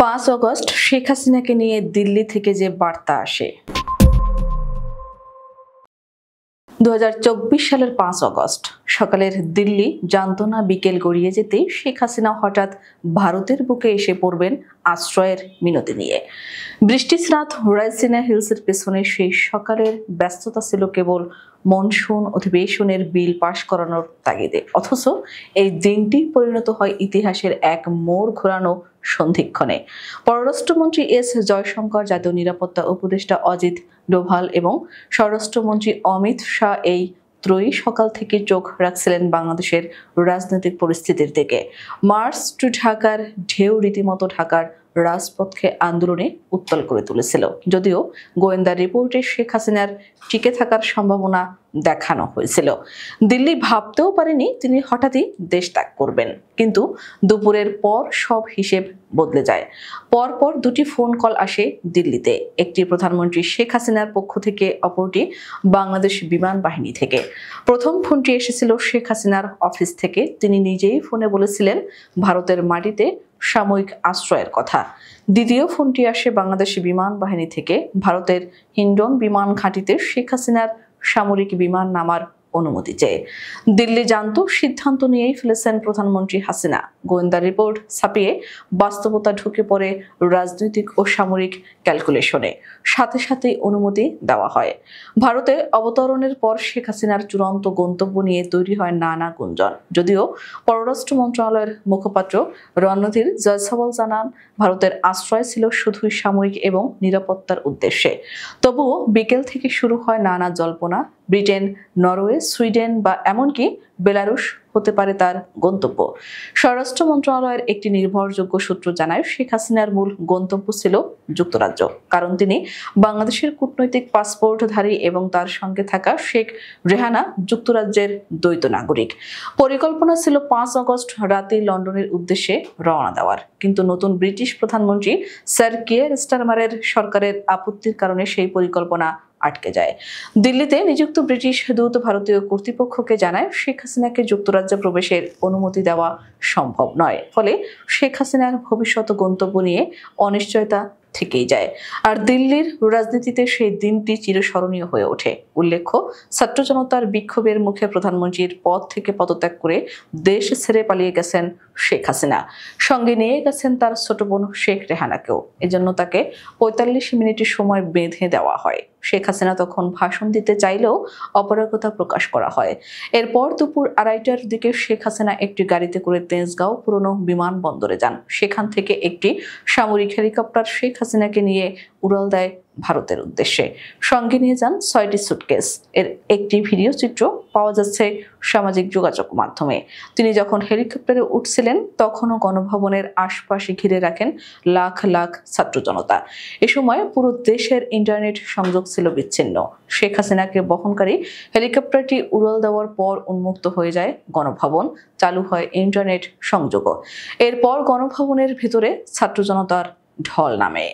5 August Sheikh হাসিনাকে নিয়ে দিল্লি থেকে যে বার্তা আসে। 2024 সালের 5 আগস্ট সকালের দিল্লি জানত না বিকেল গড়িয়ে যেতেই শেখ হাসিনা হঠাৎ ভারতের বুকে এসে পড়বেন আশ্রয়ের মিনতি নিয়ে। বৃষ্টিস্নাত রাইসিনা হিলসের পেছনে সেই সকালের ব্যস্ততা ছিল কেবল মনসুন অধিবেশনের বিল পাশ করানোর তাগিদে, অথচ এই দিনটি পরিণত হয় ইতিহাসের এক মোড় ঘোরানো সন্ধিক্ষণে। পররাষ্ট্রমন্ত্রী এস জয়শঙ্কর, জাতীয় নিরাপত্তা উপদেষ্টা অজিত ডোভাল এবং স্বরাষ্ট্রমন্ত্রী অমিত শাহ এই ত্রয়ী সকাল থেকে চোখ রাখছিলেন বাংলাদেশের রাজনৈতিক পরিস্থিতির দিকে। মার্চ টু ঢাকার ঢেউ রীতিমতো ঢাকার রাজপথকে আন্দোলনে উত্তাল করে তুলেছিল। যদিও গোয়েন্দা রিপোর্টে শেখ হাসিনার টিকে থাকার সম্ভাবনা দেখানো হয়েছিল। দিল্লি ভাবতেও পারেনি তিনি হঠাৎই দেশ ত্যাগ করবেন, কিন্তু দুপুরের পর সব হিসেব বদলে যায়। পরপর দুটি ফোন কল আসে দিল্লিতে, একটি প্রধানমন্ত্রী শেখ হাসিনার পক্ষ থেকে, অপরটি বাংলাদেশ বিমান বাহিনী থেকে। প্রথম ফোনটি এসেছিল শেখ হাসিনার অফিস থেকে। তিনি নিজেই ফোনে বলেছিলেন ভারতের মাটিতে সাময়িক আশ্রয়ের কথা। দ্বিতীয় ফোনটি আসে বাংলাদেশ বিমান বাহিনী থেকে, ভারতের হিন্ডন বিমান ঘাঁটিতে শেখ হাসিনার সামরিক বিমান নামার অনুমতি চেয়ে। দিল্লি জানত সিদ্ধান্ত নিয়েই ফেলেছেন প্রধানমন্ত্রী হাসিনা। গোয়েন্দা রিপোর্ট ছাপিয়ে বাস্তবতা ঢুকে পড়ে রাজনৈতিক ও সামরিক ক্যালকুলেশনে। সাথে সাথেই অনুমতি দেওয়া হয়। ভারতে অবতরণের পর শেখ হাসিনার চূড়ান্ত গন্তব্য নিয়ে তৈরি হয় নানা গুঞ্জন। যদিও পররাষ্ট্র মন্ত্রণালয়ের মুখপাত্র রণধীর জয়সওয়াল জানান, ভারতের আশ্রয় ছিল শুধুই সাময়িক এবং নিরাপত্তার উদ্দেশ্যে। তবুও বিকেল থেকে শুরু হয় নানা জল্পনা। ব্রিটেন, নরওয়ে, সুইডেন বা এমনকি বেলারুশ হতে পারে তার গন্তব্য। স্বরাষ্ট্র মন্ত্রণালয়ের একটি নির্ভরযোগ্য সূত্র জানায়, শেখ হাসিনার মূল গন্তব্য ছিল যুক্তরাজ্য, কারণ তিনি বাংলাদেশের কূটনৈতিক পাসপোর্টধারী এবং তার সঙ্গে থাকা শেখ রেহানা যুক্তরাজ্যের দ্বৈত নাগরিক। পরিকল্পনা ছিল 5 আগস্ট রাতে লন্ডনের উদ্দেশ্যে রওনা দেওয়ার, কিন্তু নতুন ব্রিটিশ প্রধানমন্ত্রী স্যার কিয়ার স্টারমারের সরকারের আপত্তির কারণে সেই পরিকল্পনা আটকে যায়। দিল্লিতে নিযুক্ত ব্রিটিশ দূত ভারতীয় কর্তৃপক্ষকে জানায়, শেখ হাসিনাকে যুক্তরাজ্যে প্রবেশের অনুমতি দেওয়া সম্ভব নয়। ফলে শেখ হাসিনার ভবিষ্যৎ গন্তব্য নিয়ে অনিশ্চয়তা থেকেই যায়। আর দিল্লির রাজনীতিতে সেই দিনটি চিরস্মরণীয় হয়ে ওঠে। উল্লেখ্য, ছাত্র জনতার বিক্ষোভের মুখে প্রধানমন্ত্রীর পদ থেকে পদত্যাগ করে দেশ ছেড়ে পালিয়ে গেছেন শেখ হাসিনা। সঙ্গে নিয়ে গেছেন তার ছোট বোন শেখ রেহানাকেও। এজন্য তাকে 45 মিনিটের সময় বেঁধে দেওয়া হয়। শেখ হাসিনা তখন ভাষণ দিতে চাইলেও অপারগতা প্রকাশ করা হয়। এরপর দুপুর 2:30টার দিকে শেখ হাসিনা একটি গাড়িতে করে তেজগাঁও পুরনো বিমানবন্দরে যান। সেখান থেকে একটি সামরিক হেলিকপ্টার শেখ হাসিনাকে নিয়ে উড়াল দেয় ভারতের উদ্দেশ্যে। সঙ্গে নিয়ে যান 6টি সুটকেস। এর একটি ভিডিও চিত্র পাওয়া যাচ্ছে সামাজিক যোগাযোগ মাধ্যমে। তিনি যখন হেলিকপ্টারে উঠছিলেন তখনও গণভবনের আশপাশে ঘিরে রাখেন লাখ লাখ ছাত্র জনতা। এ সময় পুরো দেশের ইন্টারনেট সংযোগ ছিল বিচ্ছিন্ন। শেখ হাসিনাকে বহনকারী হেলিকপ্টারটি উড়াল দেওয়ার পর উন্মুক্ত হয়ে যায় গণভবন, চালু হয় ইন্টারনেট সংযোগও। এরপর গণভবনের ভিতরে ছাত্র জনতার ঢল নামে।